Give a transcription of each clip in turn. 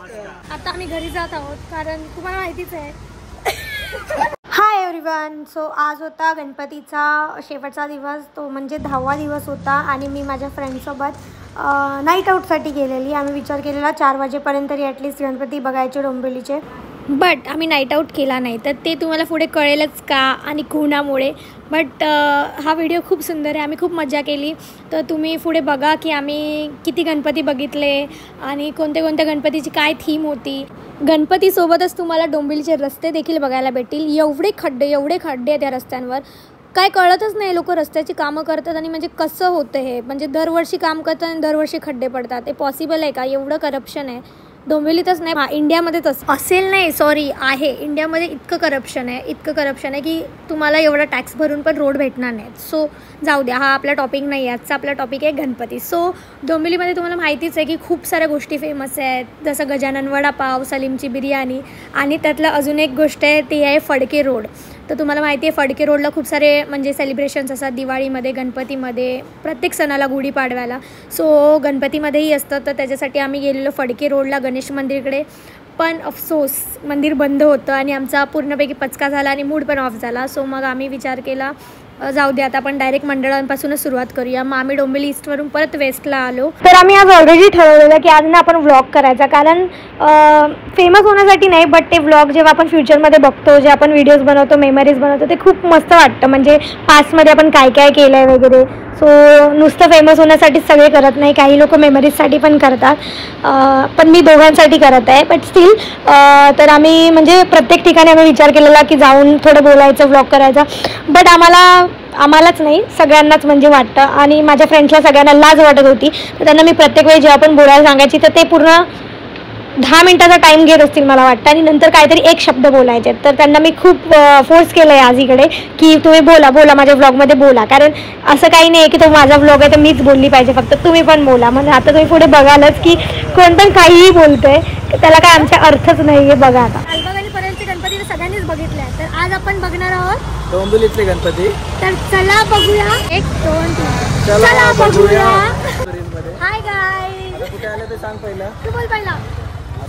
आता आम्ही घरी जात आहोत कारण तुम्हाला माहितीच आहे. Hi everyone. सो आज होता गणपतीचा शेवटचा दिवस, तो म्हणजे 10वा दिवस होता आणि मी माझ्या फ्रेंडसोबत नाईट आऊटसाठी गेलेली. आम्ही विचार केलेला 4 वाजेपर्यंत तरी ॲटलिस्ट गणपती बघायचे डोंबिवलीचे, बट आम्ही नाईट आऊट केला नाही. तर ते तुम्हाला पुढे कळेलच का आणि कोणामुळे. बट हा व्हिडिओ खूप सुंदर आहे, आम्ही खूप मजा केली. तर तुम्ही पुढे बघा की आम्ही किती गणपती बघितले आणि कोणत्या कोणत्या गणपतीची काय थीम होती. गणपतीसोबतच तुम्हाला डोंबिवलीचे रस्ते देखील बघायला भेटतील. एवढे खड्डे आहेत या रस्त्यांवर, काय कळतच नाही. लोक रस्त्याची कामं करतात आणि म्हणजे कसं होतं हे, म्हणजे दरवर्षी काम करतात आणि दरवर्षी खड्डे पडतात. ते पॉसिबल आहे का? एवढं करप्शन आहे डोंबिवलीतच नाही, इंडियामध्येच असेल. नाही सॉरी, आहे इंडियामध्ये. इतकं करप्शन आहे की तुम्हाला एवढा टॅक्स भरून पण रोड भेटणार नाहीत. सो जाऊ द्या, हा आपला टॉपिक नाही. आजचा आपला टॉपिक आहे गणपती. सो डोंबिवलीमध्ये तुम्हाला माहितीच आहे की खूप साऱ्या गोष्टी फेमस आहेत, जसं गजानन वडापाव, सलीमची बिर्याणी आणि त्यातलं अजून एक गोष्ट आहे ती आहे फडके रोड. तर तुम्हाला माहिती आहे फडके रोडला खूप सारे म्हणजे सेलिब्रेशन्स असतात, दिवाळीमध्ये, गणपतीमध्ये, प्रत्येक सणाला, गुढीपाडव्याला. सो गणपतीमध्येही असतं. तर त्याच्यासाठी आम्ही गेलेलो फडके रोडला गणेश मंदिरकडे. पण अफसोस मंदिर बंद होतं आणि आमचा पूर्णपैकी पचका झाला आणि मूड पण ऑफ झाला. सो मग आम्ही विचार केला जाऊ दे, आता आपण डायरेक्ट मंडळांपासूनच सुरुवात करूया. मग आम्ही डोंबिवली ईस्टवरून परत वेस्टला आलो. तर आम्ही आज ऑलरेडी ठरवलेलं की आज ना आपण व्लॉग करायचा, कारण फेमस होण्यासाठी नाही, बट ते व्लॉग जेव्हा आपण फ्युचरमध्ये बघतो, जे आपण व्हिडिओज बनवतो, मेमरीज बनवतो, ते खूप मस्त वाटतं. म्हणजे पास्टमध्ये आपण काय काय केलं आहे वगैरे. सो नुसतं फेमस होण्यासाठीच सगळे करत नाही, काही लोक मेमरीजसाठी पण करतात. पण मी दोघांसाठी करत आहे. बट स्टील तर आम्ही म्हणजे प्रत्येक ठिकाणी आम्ही विचार केलेला की जाऊन थोडं बोलायचं, व्लॉग करायचा. बट आम्हालाच नाही, सगळ्यांनाच म्हणजे वाटतं. आणि माझ्या फ्रेंड्सला सगळ्यांना लाज वाटत होती. तर त्यांना मी प्रत्येक वेळी जेव्हा पण बोलायला सांगायची तर ते पूर्ण 10 मिनिटाचा टाईम घेत असतील मला वाटतं, आणि नंतर काहीतरी एक शब्द बोलायचे. तर त्यांना मी खूप फोर्स केलं आहे आज इकडे की तुम्ही बोला माझ्या व्लॉगमध्ये बोला. कारण असं काही नाही की तो माझा व्लॉग आहे तर मीच बोलली पाहिजे, फक्त तुम्ही पण बोला. म्हणजे आता तुम्ही पुढे बघालच की कोण पण काहीही बोलतंय, त्याला काय आमचा अर्थच नाही आहे. बघा आता अलिबाग आणि परेलचे गणपती सगळ्यांनीच बघितले आहे, तर आज आपण बघणार आहोत डोंबिवलीतले गणपती. तर चला बघूया. 1 2 3 चला बघूया. हाय गाईज, कुठे आले ते सांग पहिला. तू बोल पहिला.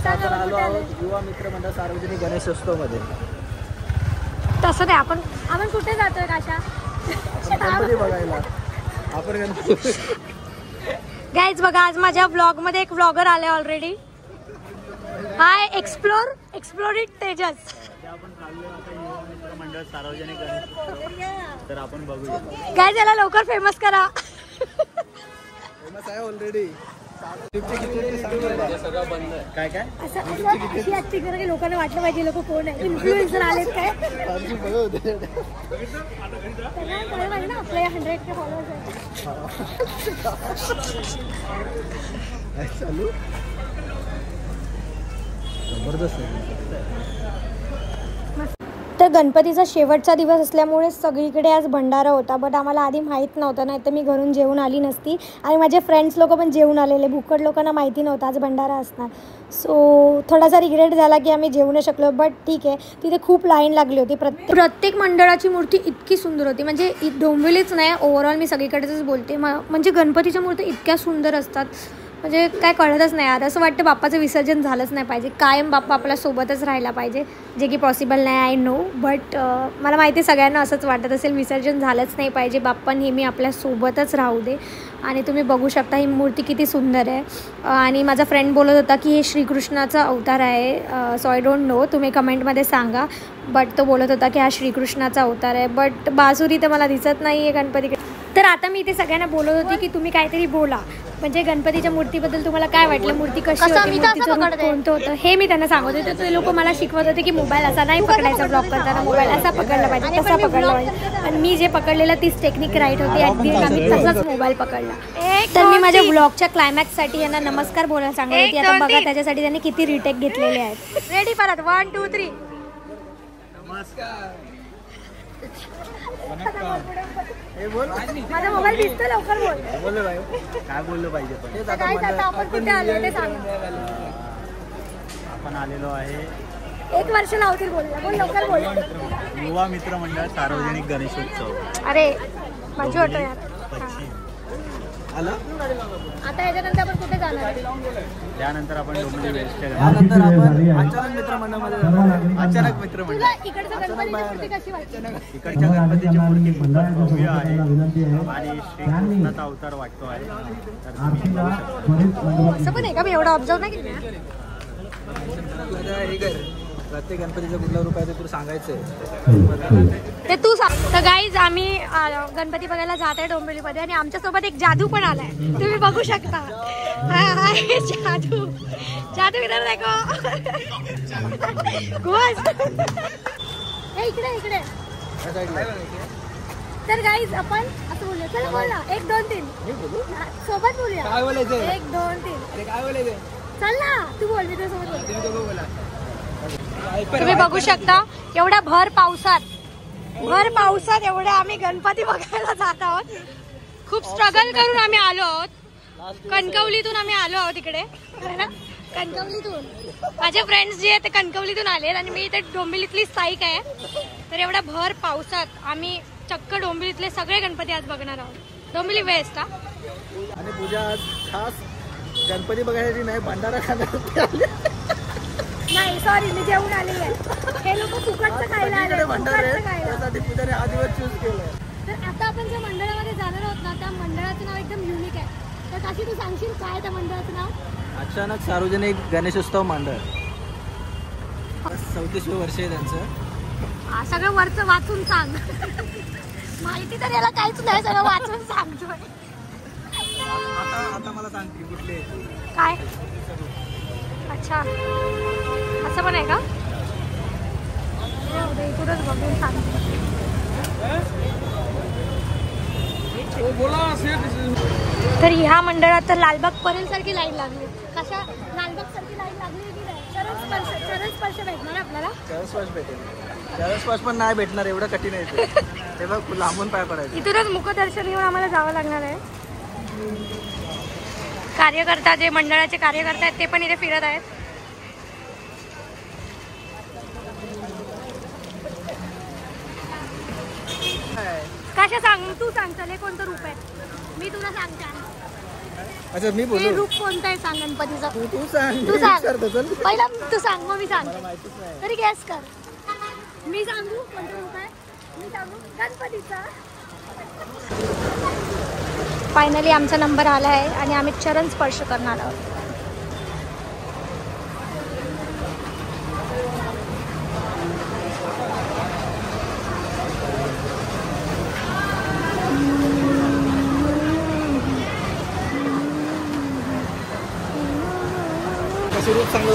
आपण आलो आहोत युवा मित्र मंडळ सार्वजनिक गणेशोत्सवमध्ये. तसं नाही, आपण कुठे जातोय काशा? गणपती बघायला. आपण गणपती गाईज बघा, आज माझ्या ब्लॉगमध्ये एक व्लॉगर आले already. High explore it Tejas. आपण चाललो आता युवा मित्र मंडळ सार्वजनिक गणेशोत्सव. तर आपण बघूया. गाईज याला लवकर फेमस करा. फेमस आहे ऑलरेडी. सगळं बंद आहे. काय काय अशी ऍक्टिंग करा की लोकांना वाटलं पाहिजे लोक कोण आहे, इन्फ्लुएन्सर आलेत काय. ना आपल्या 100K फॉलोअर्स आहेत. चालू जबरदस्त आहे. तर गणपतीचा शेवटचा दिवस असल्यामुळे सगळीकडे आज भंडारा होता. बट आम्हाला आधी माहीत नव्हतं, नाही तर मी घरून जेवून आली नसती. आणि माझे फ्रेंड्स लोक पण जेवून आलेले. भुकड लोकांना माहिती नव्हतं आज भंडारा असणार. सो थोडासा रिग्रेट झाला की आम्ही जेवू नाही शकलो. बट ठीक आहे, तिथे खूप लाईन लागली होती. प्रत्येक मंडळाची मूर्ती इतकी सुंदर होती. म्हणजे डोंबिवलीच नाही, ओव्हरऑल मी सगळीकडेच बोलते. म्हणजे गणपतीच्या मूर्ती इतक्या सुंदर असतात, म्हणजे काय कळतच नाही यार. असं वाटतं बाप्पाचं विसर्जन झालंच नाही पाहिजे, कायम बाप्पा आपल्यासोबतच राहायला पाहिजे, जे की पॉसिबल नाही, आय नो. बट मला माहिती आहे सगळ्यांना असंच वाटत असेल, विसर्जन झालंच नाही पाहिजे, बाप्पा नेहमी आपल्यासोबतच राहू दे. आणि तुम्ही बघू शकता ही मूर्ती किती सुंदर आहे. आणि माझा फ्रेंड बोलत होता की हे श्रीकृष्णाचा अवतार आहे. सो आय डोंट नो, तुम्ही कमेंटमध्ये सांगा. बट तो बोलत होता की हा श्रीकृष्णाचा अवतार आहे. बट बासुरी तर मला दिसत नाही आहे गणपतीकडे. तर आता मी इथे सगळ्यांना बोलत होती की तुम्ही काहीतरी बोला, म्हणजे गणपतीच्या मूर्तीबद्दल तुम्हाला काय वाटलं, मूर्ती कशी होती, मूर्तीचं रूप कोणतं होतं हे मी त्यांना सांगत होते. तर ते लोक मला शिकवत होते की मोबाईल असा नाही पकडायचा, ब्लॉग करताना मोबाईल असा पकडला पाहिजे, तसा पकडला पाहिजे. आणि मी जे पकडलेलं तीच टेक्निक राईट होती. अगदी आम्ही तसाच मोबाईल पकडला. तर मी माझ्या ब्लॉगच्या क्लायमॅक्ससाठी यांना नमस्कार बोलायला सांगत होती. आता बघा त्याच्यासाठी त्यांनी किती रिटेक घेतलेले आहेत. रेडी परत 1 2 3 नमस्कार. माझा मोबाईल दिसतो, लवकर बोल. बोललो भाई, काय बोललो पाहिजे. आपण कुठे आलो ते सांग. आपण आलेलो आहे 1 वर्ष लावतील बोलला, बोल लवकर बोल. युवा मित्र मंडळ सार्वजनिक गणेशोत्सव. अरे माझी वाटत यार. आता याच्यानंतर आपण कुठे जाणार आहे? त्यानंतर आपण डोंबिवली वेस्टच्या त्यानंतर आपण अचानक मित्रमंडळामध्ये अचानक मित्रमंडळ. तुला इकडचं गणपतीची मूर्ती कशी वाटते? इकडच्या गणपतीची मूर्ती खूपच भव्य आहे आणि श्रीकृष्णाचा अवतार वाटतो आहे. तर तुम्ही बघू शकता. असं पण आहे का? मी एवढा ऑब्झर्व नाही केलं. हे कर, प्रत्येक गणपतीचं कुठलं रूप आहे ते तुला सांगायचं आहे. ते तू सांग. तर गाईज आम्ही गणपती बघायला जात आहे डोंबिवलीमध्ये आणि आमच्यासोबत एक जादू पण आलाय, तुम्ही बघू शकता. जादू जादू इधर देखो. इकडे इकडे. तर गाईज आपण असं बोलूया. चला बोल ना, 1 2 3 सोबत बोलूया. काय बोलायचं? 1 2 3. अरे काय बोलायचं? चल ना, तू बोल, मी तुझ्यासोबत बोलते. तुम्ही बघू शकता एवढ्या भर पावसात एवढ्या आम्ही गणपती बघायला जात आहोत. खूप स्ट्रगल करून आम्ही आलो आहोत. कणकवलीतून आम्ही आलो आहोत इकडे, कणकवलीतून. माझे फ्रेंड्स जे आहेत ते कणकवलीतून आले आणि मी इथे डोंबिवलीतली स्थायिक आहे. तर एवढ्या भर पावसात आम्ही चक्क डोंबिवलीतले सगळे गणपती आज बघणार आहोत. डोंबिवली वेस्ट. आणि पूजा आज खास गणपती बघायसाठी नाही, भंडारा खाण्यासाठी आली. नाही सॉरी, मी जेवून आलेली आहे. हे लोक फुकटचं खायला आले. भंडारा आहे त्यासाठी पूजाने हा दिवस चूज केलाय. तर आता आपण ज्या मंडळामध्ये जाणार आहोत ना, त्या मंडळाचं नाव एकदम युनिक आहे. तर काशी तू सांगशील काय त्या मंडळाचं नाव? अचानक सार्वजनिक गणेशोत्सव मंडळ. 34 वर्ष आहे त्यांचं. सगळं वरचं वाचून सांग. माहिती तर याला काहीच नाही, सगळं वाचून सांगतोय. आता मला सांगते कुठले काय? अच्छा, असं पण आहे का? इकडूनच बघून सांगते. तर ह्या मंडळात तर लालबाग परेल सारखी लाईन लागली. कशा लालबाग सारखी लाईन लागली की नाही? चरण स्पर्श भेटणार आपल्याला. चरणस्पर्श भेटेल. चरणस्पर्श पण नाही भेटणार, एवढं कठीण आहे ते. तेव्हा लांबून पाय पडायचे. इथूनच मुखदर्शन घेऊन आम्हाला जावं लागणार आहे. कार्यकर्ता जे मंडळाचे कार्यकर्ता आहेत ते पण इथे फिरत आहेत. कशा सांग, तू सांग. चल, हे कोणतं रूप आहे? मी तुला सांगते. अच्छा, मी बोलू. हे रूप कोणतं आहे सांग गणपतीचं. तू सांग. तू सांग पहिला. तू सांग मग मी सांग. तरी गॅस कर. मी सांगू कोणतं रूप आहे? मी सांगू गणपतीचा. फायनली आमचा नंबर आला आहे आणि आम्ही चरण स्पर्श करणार आहोत.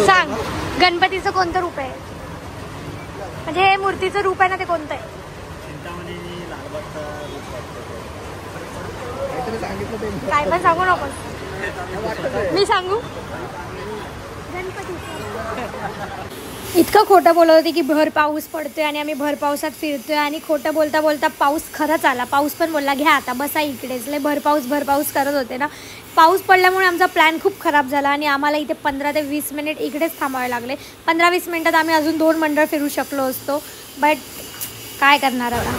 सांग गणपतीचं कोणतं रूप आहे? म्हणजे हे मूर्तीचं रूप आहे ना, ते कोणतं आहे? काय पण सांगू नकोस. मी सांगू गणपती. इतकं खोटं बोलत होते की भर पाऊस पडतोय आणि आम्ही भर पावसात फिरतोय आणि खोटं बोलता बोलता पाऊस खरंच आला. पाऊस पण बोलला घ्या आता बसा इकडेच. लय भर पाऊस करत होते ना. पाऊस पडल्यामुळे आमचा प्लॅन खूप खराब झाला आणि आम्हाला इथे 15 ते 20 मिनिट इकडेच थांबावे लागले. 15-20 मिनिटात आम्ही अजून 2 मंडळ फिरू शकलो असतो, बट काय करणार आता.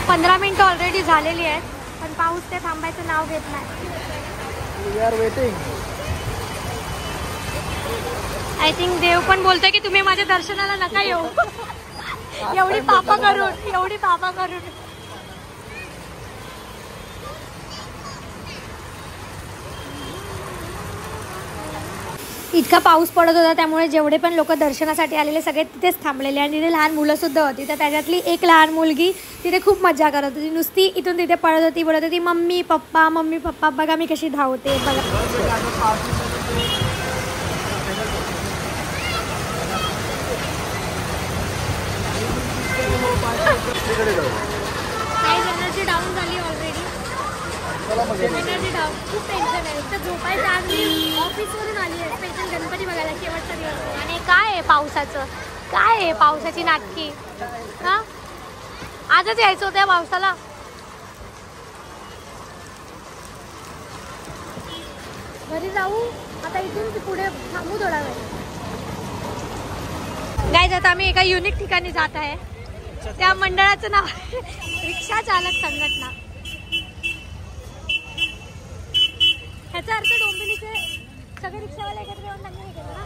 15 मिनिटं ऑलरेडी झालेली आहेत, पण पाऊस ते थांबायचं नाव घेत नाही. आय थिंक देव पण बोलतोय की तुम्ही माझ्या दर्शनाला नका येऊ. एवढी पापा करून. इतका पाऊस पडत होता त्यामुळे जेवढे पण लोक दर्शनासाठी आलेले सगळे तिथेच थांबलेले आणि तिथे लहान मुलं सुद्धा होती. तर त्याच्यातली एक लहान मुलगी तिथे खूप मजा करत होती. नुसती इथून तिथे पळत होती, बोलत होती मम्मी पप्पा बघा मी कशी धावते बघा. एनर्जी डाऊन झाली ऑलरेडी. Energy down. खूप टेन्शन आहे. तर झोपायचं. आज मी ऑफिसवरून आली आहे स्पेशल गणपती बघायला शेवटचा दिवस. आणि काय आहे पावसाचं, काय आहे पावसाची नाटकी. हां, आजच यायचं होतं पावसाला. घरी जाऊ आता. इथून पुढे थांबू थोडा वेळ. गाईज आता आम्ही एका युनिक ठिकाणी जात आहे. त्या मंडळाचं नाव रिक्षा चालक संघटना. ह्याचा अर्थ डोंबिवलीचे सगळे रिक्षावाले एकत्र येऊन त्यांनी हे केलं ना.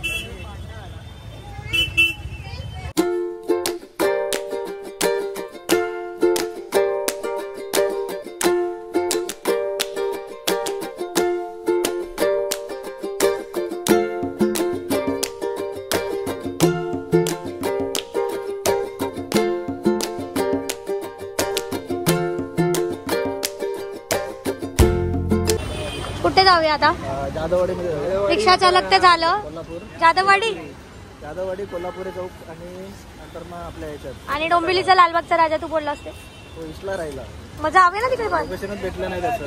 कुठे जाऊया आता? जाधववाडी मध्ये. रिक्षा चालक ते झालं. कोल्हापूर जाधववाडी कोल्हापूर चौक आणि नंतर मग आपल्या ह्याच्यात आणि डोंबिवलीचा लालबागचा राजा तू बोलला असते. तो इसला राहिला. मग जाऊया ना तिकडे. पण लोकेशनच भेटलं नाही त्याचं.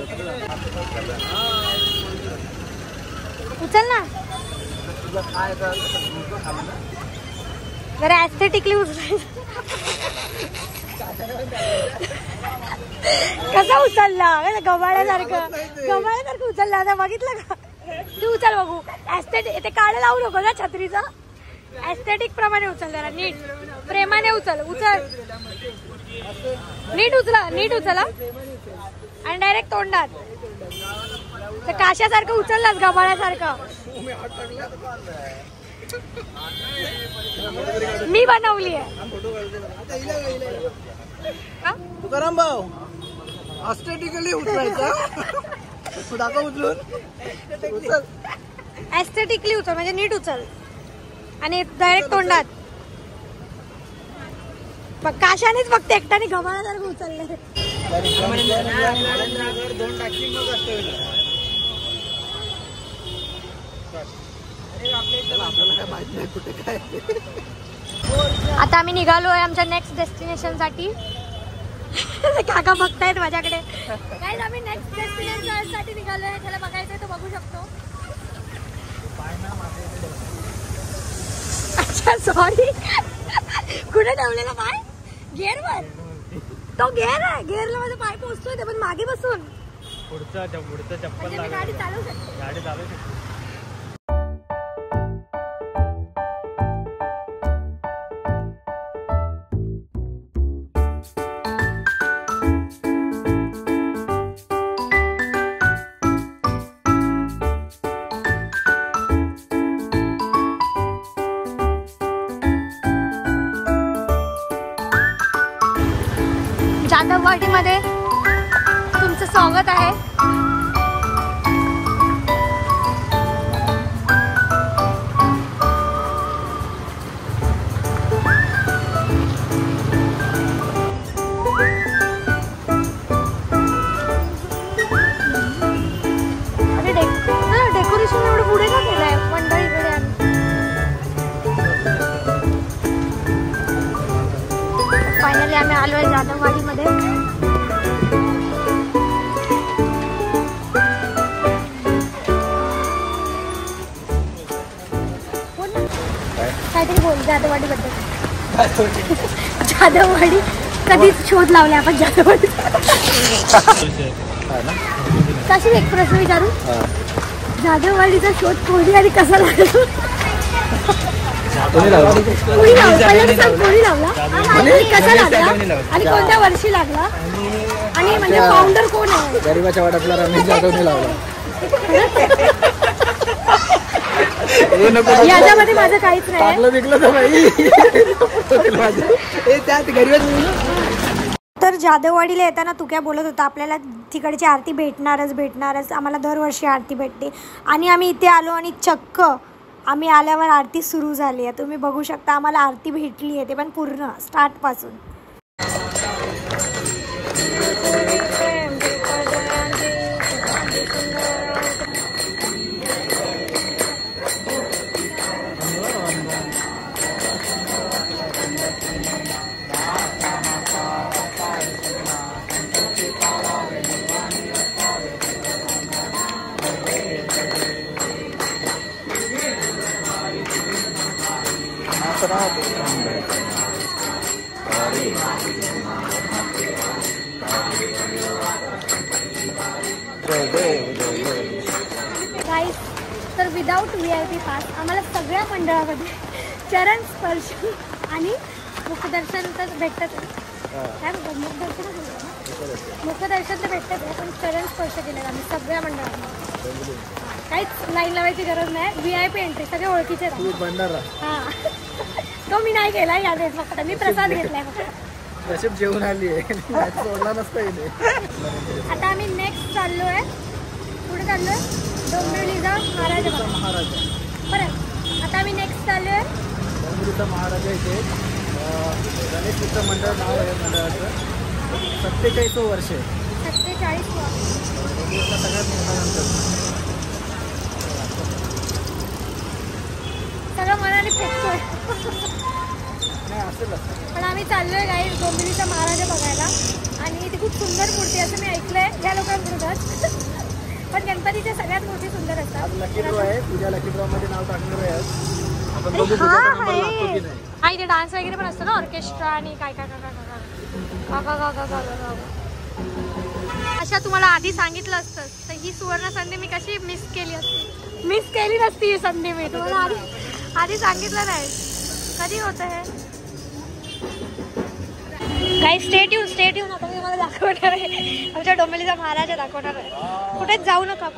उचल ना तुझं काय जरा ऍस्थेटिकली उचलायचं. कसा उचलला गव्हाळ्यासारखं उचलला आता बघितलं का? तू उचल बघू. ऍस्थेटिक ते काढ लावू नको ना छत्रीचा. ऍस्थेटिक प्रमाणे उचल जरा नीट प्रेमाने उचल. नीट उचला आणि डायरेक्ट तोंडात. तर काशासारखं उचललास गव्हाळ्यासारखं. मी बनवली आहे. तुकाराम भाऊ ऍस्थेटिकली उचलायचं. दाखव उचलून. ऍस्थेटिकली उचल म्हणजे नीट उचल आणि डायरेक्ट तोंडात. काशानेच फक्त एकट्याने गव्हाळ्यासारखं उचललं. आता आम्ही निघालोय आमच्या नेक्स्ट डेस्टिनेशन साठी. काका बघतायत माझ्याकडे. काय आम्ही नेक्स्ट डेस्टिनेशन साठी निघालोय. त्याला बघायचंय तो बघू शकतो. अच्छा सॉरी. कुठे ठेवलेला पाय? गेअरवर. तो गेअर आहे. गेअरला माझा पाय पोहोचतोय ते पण मागे बसून. पुढचा चप्पल गाडी चालवू शकतो. जाधववाडीमध्ये तुमचं स्वागत आहे. डेकोरेशन एवढं पुढे का केलंय मंडळीकडे. फायनली आम्ही आलोय जाधववाडीमध्ये. काहीतरी बोल जाधववाडीबद्दल. जाधववाडी कधीच शोध लावला आपण जाधववाडी. कशी एक प्रश्न विचारू. जाधववाडीचा शोध कोणी आणि कसा लागला? कोणी लावला? कसा लागला आणि कोणत्या वर्षी लागला आणि म्हणजे फाउंडर कोण आहे? गरीबाच्या वाड्यातला रमेश जाधवने लावला. याच्यामध्ये माझं काहीच नाही. तर जाधववाडीला येताना तू काय बोलत होता आपल्याला तिकडची आरती भेटणारच. आम्हाला दरवर्षी आरती भेटते आणि आम्ही इथे आलो आणि चक्क आम्ही आल्यावर आरती सुरू झाली आहे. तुम्ही बघू शकता आम्हाला आरती भेटली आहे ते पण पूर्ण स्टार्टपासून. तर विदाउट VIP पास आम्हाला सगळ्या मंडळामध्ये चरण स्पर्श आणि मुखदर्शन तर भेटतच आहे. काय म्हणतात मुखदर्शन तर भेटतच आहे, पण चरण स्पर्श केले आम्ही सगळ्या मंडळांना. काहीच लाईन लावायची गरज नाही. VIP एंट्री, सगळे ओळखीचे हां. तो मी नाही केला या वेळेस, फक्त मी प्रसाद घेतलाय फक्त. नशीब जेवून आली आहे, सोडला नसता येईल. आता आम्ही नेक्स्ट चाललोय, पुढे चाललोय डोंबिवलीचा महाराजा बरं. आता आम्ही नेक्स्ट चाललोय डोंबिवलीचा महाराजा. इथे गणेश मित्र मंडळ नाव आहे मंडळाचं. 47 वर्ष आहे. 47 सगळ्यात मोठा नंतर सगळं मनाने फेकतोय. नाही असेल पण आम्ही चाललोय काही डोंबिवलीचा महाराजा बघायला आणि ती खूप सुंदर मूर्ती असं मी ऐकलंय या लोकांकडूनच. पण गणपतीच्या सगळ्यात मूर्ती सुंदर असतात. लकी ड्रॉ आहे, तुझ्या लकी ड्रॉ मध्ये नाव टाकणार आहे. आपण बघू हा इथे डान्स वगैरे पण असतो ना, ऑर्केस्ट्रा आणि काय काय काय अशा तुम्हाला आधी सांगितलं असतं तर ही सुवर्ण संधी मी कशी मिस केली नसती ही संधी. मी तुम्हाला आधी सांगितलं नाही. कधी होतं हे काही स्टेट येऊन आता मी मला दाखवणार आहे. आमच्या डोंबिवलीचा महाराजा दाखवणार आहे. कुठेच जाऊ नका.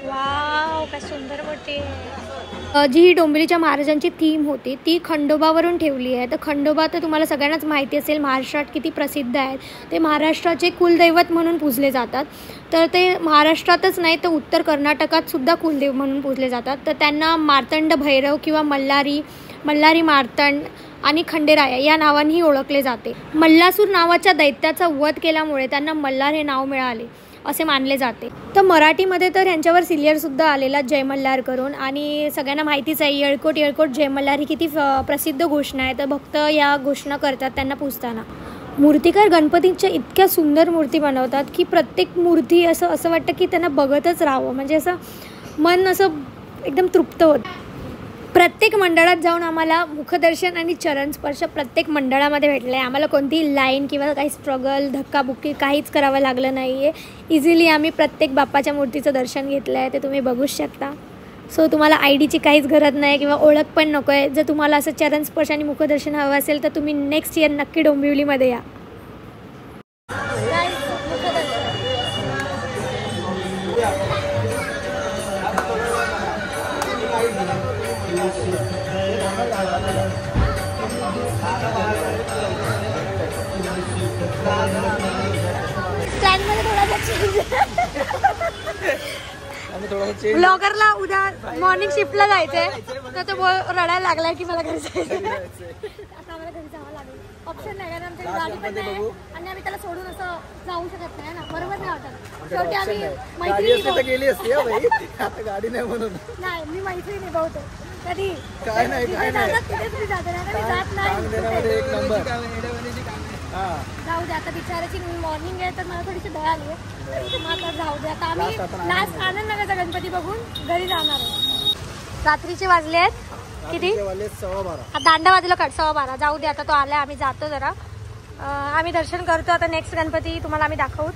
वाव काय सुंदर मूर्ती आहे. जी ही डोंबिवलीच्या महाराजांची थीम होती ती खंडोबावरून ठेवली आहे. तर खंडोबा तर तुम्हाला सगळ्यांनाच माहिती असेल महाराष्ट्रात किती प्रसिद्ध आहेत. ते महाराष्ट्राचे कुलदैवत म्हणून पूजले जातात. तर ते महाराष्ट्रातच नाही तर उत्तर कर्नाटकात सुद्धा कुलदेव म्हणून पूजले जातात. तर त्यांना मार्तंड भैरव किंवा मल्हारी मार्तंड आणि खंडेराया या नावानेही ओळखले जाते. मल्लासूर नावाच्या दैत्याचा वध केल्यामुळे त्यांना मल्हार हे नाव मिळाले असे मानले जाते. तर मराठीमध्ये तर ह्यांच्यावर सिरियलसुद्धा आलेला जय मल्हार करून. आणि सगळ्यांना माहितीच आहे येळकोट जय मल्हार ही किती प्रसिद्ध घोषणा आहे. तर भक्त या घोषणा करतात त्यांना पूजताना. मूर्तिकार गणपतींच्या इतक्या सुंदर मूर्ती बनवतात की प्रत्येक मूर्ती असं वाटतं की त्यांना बघतच राहावं. म्हणजे असं मन असं एकदम तृप्त होतं. प्रत्येक मंडळात जाऊन आम्हाला मुखदर्शन आणि चरणस्पर्श प्रत्येक मंडळामध्ये भेटलं आहे. आम्हाला कोणतीही लाईन किंवा काही स्ट्रगल धक्काबुक्की काहीच करावं लागलं नाही आहे. इझिली आम्ही प्रत्येक बाप्पाच्या मूर्तीचं दर्शन घेतलं आहे. ते तुम्ही बघूच शकता. सो तुम्हाला IDची काहीच गरज नाही किंवा ओळख पण नको आहे. जर तुम्हाला असं चरणस्पर्श आणि मुखदर्शन हवं असेल तर तुम्ही नेक्स्ट इयर नक्की डोंबिवलीमध्ये या. ब्लॉगरला उद्या मॉर्निंग शिफ्टला जायचंय तर तो रडायला लागलाय की मला घरी जायचं. आता आम्हाला घरी जावं लागेल. ऑप्शन नाही कारण आमच्या गाडी पण नाही आणि आम्ही त्याला सोडून असं जाऊ शकत नाही ना. बरोबर नाही वाटत. शेवटी आम्ही मैत्रिणी गेली असते आता गाडी नाही म्हणून. नाही मी मैत्रिणी बहुतो कधी काय नाही तिथेच मी जाते ना. मी जात नाही. जाऊ दे आता बिचाराची मॉर्निंग आहे तर मला थोडीशी दया आली आहे. आता जाऊ दे. आता आम्ही लास्ट आनंदनगरचा गणपती बघून घरी जाणार आहे. रात्रीचे वाजले आहेत किती 12:15. दांडा वाजला 12:15. जाऊ दे आता तो आलाय. आम्ही जातो जरा. आम्ही दर्शन करतो. आता नेक्स्ट गणपती तुम्हाला आम्ही दाखवूच.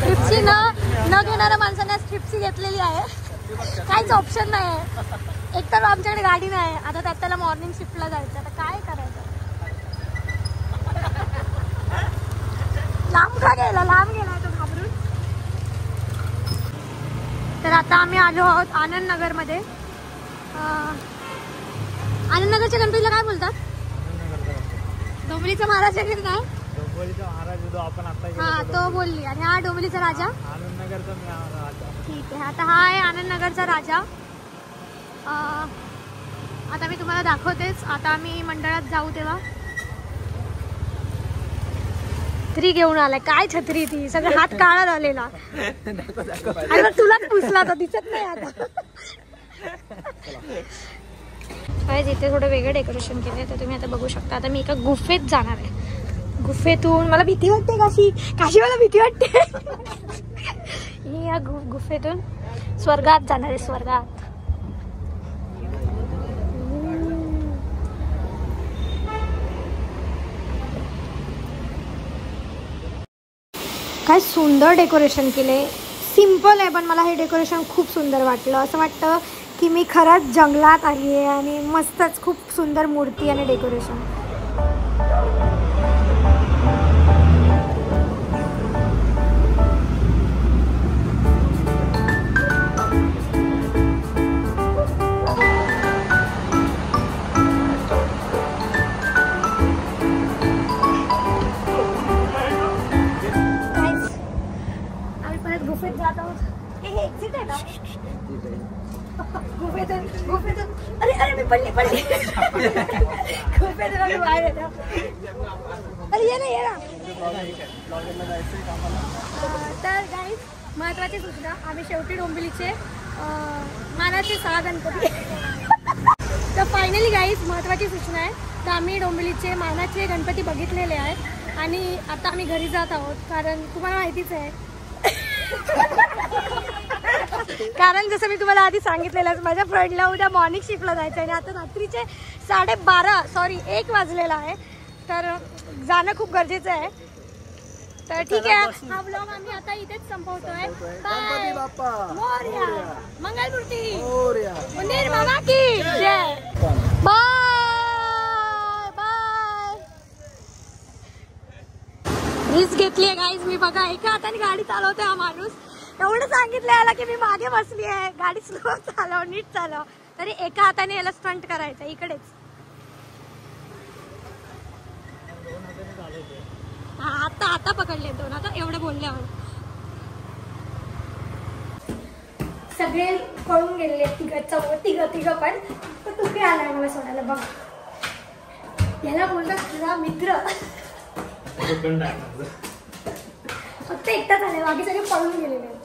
ट्रिप्सी न घेणाऱ्या माणसाने ट्रिप्सी घेतलेली आहे. काहीच ऑप्शन नाही आहे. एक तर आमच्याकडे गाडी नाही. आता त्याला मॉर्निंग शिफ्टला जायचं. आता काय करायचं. लांब गेलाय तो घाबरून. तर आता आम्ही आलो आहोत आनंदनगरमध्ये. आनंदनगरच्या गणपतीला काय बोलतात. डोंबिवलीचा महाराज आहे ना. डोंबिवलीचा महाराज जो आपण आता हा तो बोलली. आणि हा डोंबिवलीचा राजा. आनंदनगरचा राजा. ठीक आहे. आता हा आहे आनंदनगरचा राजा. आता मी तुम्हाला दाखवतेच. आता आम्ही मंडळात जाऊ तेव्हा. छत्री घेऊन आलाय. काय छत्री ती. सगळं हात काळा झालेला. अरे तुलाच पुसला तर दिसत नाही आता. इथे थोडं वेगळं डेकोरेशन केलंय तर तुम्ही आता बघू शकता. आता मी एका गुफेत जाणार आहे. गुफेतून मला भीती वाटते. काशी मला भीती वाटते. या गुफेतून स्वर्गात जाणार आहे. स्वर्गात. काय सुंदर डेकोरेशन केले. सिम्पल आहे पण मला हे डेकोरेशन खूप सुंदर वाटलं. असं वाटतं की मी खरंच जंगलात आली आहे आणि मस्तच खूप सुंदर मूर्ती आणि डेकोरेशन. गुफेत जात आहोत. हे एक्झिट आहे ना गुफेतून. अरे अरे मी पडली गुफेतून आम्ही बाहेर येतो. अरे ये ना. तर गाईज महत्त्वाची सूचना, आम्ही शेवटी डोंबिवलीचे मानाचे 6 गणपती. तर फायनली गाईज महत्त्वाची सूचना आहे, तर आम्ही डोंबिवलीचे मानाचे गणपती बघितलेले आहेत आणि आता आम्ही घरी जात आहोत. कारण तुम्हाला माहितीच आहे, कारण जसं मी तुम्हाला आधी सांगितलेलं, माझ्या फ्रेंडला उद्या मॉर्निंग शिफ्टला जायचं आहे आणि आता रात्रीचे 1 वाजलेला आहे. तर जाणं खूप गरजेचं आहे. तर ठीक आहे, हा ब्लॉग आम्ही आता इथेच संपवतोय. बाय. मोरया. मंगलमूर्ती मोरया. मुनीर मामा की जय. Bye bye. रिस्क घेतली आहे गाईज मी. बघा एका हाताने गाडी चालवते हा माणूस. एवढं सांगितलं याला की मी मागे बसली आहे, गाडी स्लो चालव, नीट चालव, तरी एका हाताने याला स्टंट करायचं इकडेच. आता पकडले 2 आता एवढं बोलल्यावर. सगळे पळून गेलेले तिघ पण तू काय आलाय मला सोडायला. बघ याला बोलतात तुझा मित्र. फक्त एकटाच आले, बाकी सगळे पळून गेलेले.